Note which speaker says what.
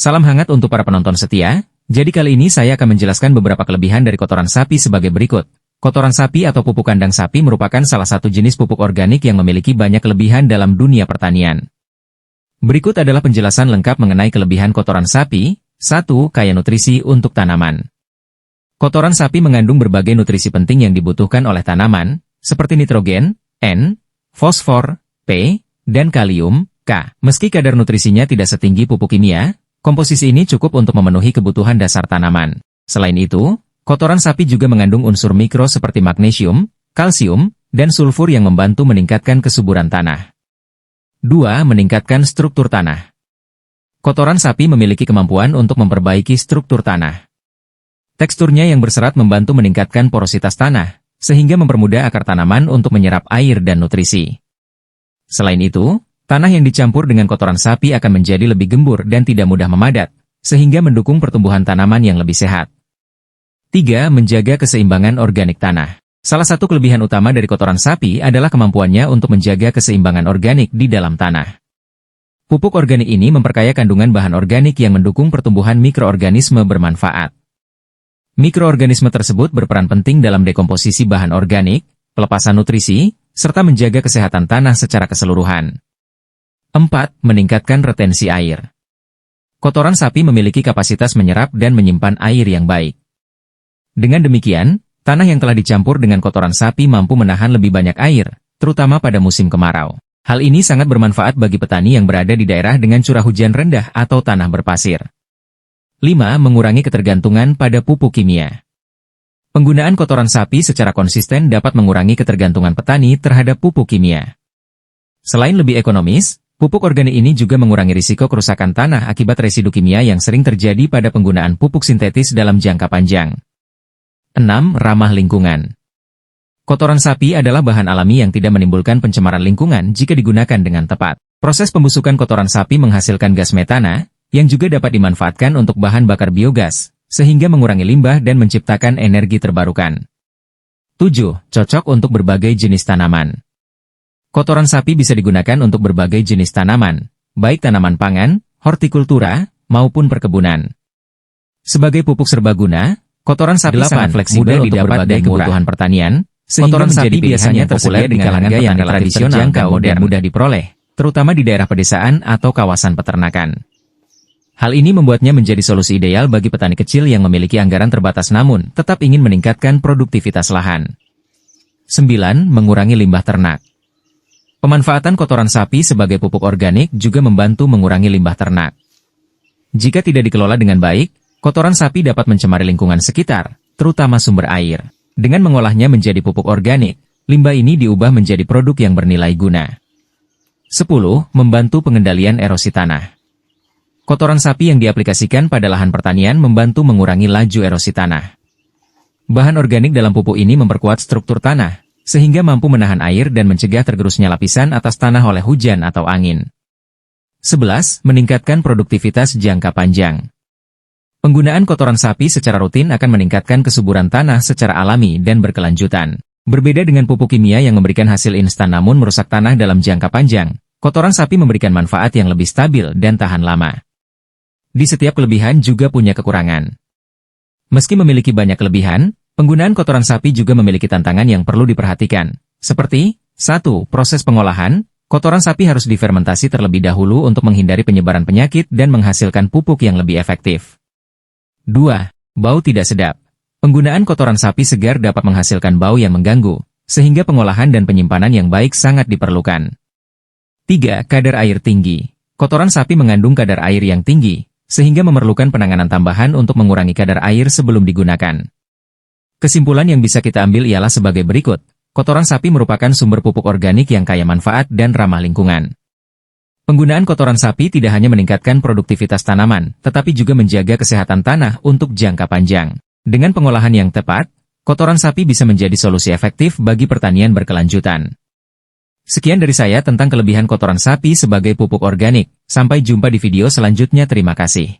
Speaker 1: Salam hangat untuk para penonton setia. Jadi kali ini saya akan menjelaskan beberapa kelebihan dari kotoran sapi sebagai berikut. Kotoran sapi atau pupuk kandang sapi merupakan salah satu jenis pupuk organik yang memiliki banyak kelebihan dalam dunia pertanian. Berikut adalah penjelasan lengkap mengenai kelebihan kotoran sapi. 1. Kaya nutrisi untuk tanaman. Kotoran sapi mengandung berbagai nutrisi penting yang dibutuhkan oleh tanaman, seperti nitrogen, N, fosfor, P, dan kalium, K. Meski kadar nutrisinya tidak setinggi pupuk kimia, komposisi ini cukup untuk memenuhi kebutuhan dasar tanaman. Selain itu, kotoran sapi juga mengandung unsur mikro seperti magnesium, kalsium, dan sulfur yang membantu meningkatkan kesuburan tanah. 2. Meningkatkan struktur tanah. Kotoran sapi memiliki kemampuan untuk memperbaiki struktur tanah. Teksturnya yang berserat membantu meningkatkan porositas tanah, sehingga mempermudah akar tanaman untuk menyerap air dan nutrisi. Selain itu, tanah yang dicampur dengan kotoran sapi akan menjadi lebih gembur dan tidak mudah memadat, sehingga mendukung pertumbuhan tanaman yang lebih sehat. 3. Menjaga keseimbangan organik tanah. Salah satu kelebihan utama dari kotoran sapi adalah kemampuannya untuk menjaga keseimbangan organik di dalam tanah. Pupuk organik ini memperkaya kandungan bahan organik yang mendukung pertumbuhan mikroorganisme bermanfaat. Mikroorganisme tersebut berperan penting dalam dekomposisi bahan organik, pelepasan nutrisi, serta menjaga kesehatan tanah secara keseluruhan. 4. Meningkatkan retensi air. Kotoran sapi memiliki kapasitas menyerap dan menyimpan air yang baik. Dengan demikian, tanah yang telah dicampur dengan kotoran sapi mampu menahan lebih banyak air, terutama pada musim kemarau. Hal ini sangat bermanfaat bagi petani yang berada di daerah dengan curah hujan rendah atau tanah berpasir. 5. Mengurangi ketergantungan pada pupuk kimia. Penggunaan kotoran sapi secara konsisten dapat mengurangi ketergantungan petani terhadap pupuk kimia. Selain lebih ekonomis, pupuk organik ini juga mengurangi risiko kerusakan tanah akibat residu kimia yang sering terjadi pada penggunaan pupuk sintetis dalam jangka panjang. 6. Ramah lingkungan. Kotoran sapi adalah bahan alami yang tidak menimbulkan pencemaran lingkungan jika digunakan dengan tepat. Proses pembusukan kotoran sapi menghasilkan gas metana, yang juga dapat dimanfaatkan untuk bahan bakar biogas, sehingga mengurangi limbah dan menciptakan energi terbarukan. 7. Cocok untuk berbagai jenis tanaman. Kotoran sapi bisa digunakan untuk berbagai jenis tanaman, baik tanaman pangan, hortikultura, maupun perkebunan. Sebagai pupuk serbaguna, kotoran sapi sangat fleksibel untuk berbagai kebutuhan pertanian, sehingga menjadi biasanya populer di kalangan yang tradisional dan mudah diperoleh, terutama di daerah pedesaan atau kawasan peternakan. Hal ini membuatnya menjadi solusi ideal bagi petani kecil yang memiliki anggaran terbatas namun tetap ingin meningkatkan produktivitas lahan. 9. Mengurangi limbah ternak. Pemanfaatan kotoran sapi sebagai pupuk organik juga membantu mengurangi limbah ternak. Jika tidak dikelola dengan baik, kotoran sapi dapat mencemari lingkungan sekitar, terutama sumber air. Dengan mengolahnya menjadi pupuk organik, limbah ini diubah menjadi produk yang bernilai guna. 10. Membantu pengendalian erosi tanah. Kotoran sapi yang diaplikasikan pada lahan pertanian membantu mengurangi laju erosi tanah. Bahan organik dalam pupuk ini memperkuat struktur tanah, sehingga mampu menahan air dan mencegah tergerusnya lapisan atas tanah oleh hujan atau angin. 11. Meningkatkan produktivitas jangka panjang. Penggunaan kotoran sapi secara rutin akan meningkatkan kesuburan tanah secara alami dan berkelanjutan. Berbeda dengan pupuk kimia yang memberikan hasil instan namun merusak tanah dalam jangka panjang, kotoran sapi memberikan manfaat yang lebih stabil dan tahan lama. Di setiap kelebihan juga punya kekurangan. Meski memiliki banyak kelebihan, penggunaan kotoran sapi juga memiliki tantangan yang perlu diperhatikan, seperti 1. Proses pengolahan. Kotoran sapi harus difermentasi terlebih dahulu untuk menghindari penyebaran penyakit dan menghasilkan pupuk yang lebih efektif. 2. Bau tidak sedap. Penggunaan kotoran sapi segar dapat menghasilkan bau yang mengganggu, sehingga pengolahan dan penyimpanan yang baik sangat diperlukan. 3. Kadar air tinggi. Kotoran sapi mengandung kadar air yang tinggi, sehingga memerlukan penanganan tambahan untuk mengurangi kadar air sebelum digunakan. Kesimpulan yang bisa kita ambil ialah sebagai berikut. Kotoran sapi merupakan sumber pupuk organik yang kaya manfaat dan ramah lingkungan. Penggunaan kotoran sapi tidak hanya meningkatkan produktivitas tanaman, tetapi juga menjaga kesehatan tanah untuk jangka panjang. Dengan pengolahan yang tepat, kotoran sapi bisa menjadi solusi efektif bagi pertanian berkelanjutan. Sekian dari saya tentang kelebihan kotoran sapi sebagai pupuk organik. Sampai jumpa di video selanjutnya. Terima kasih.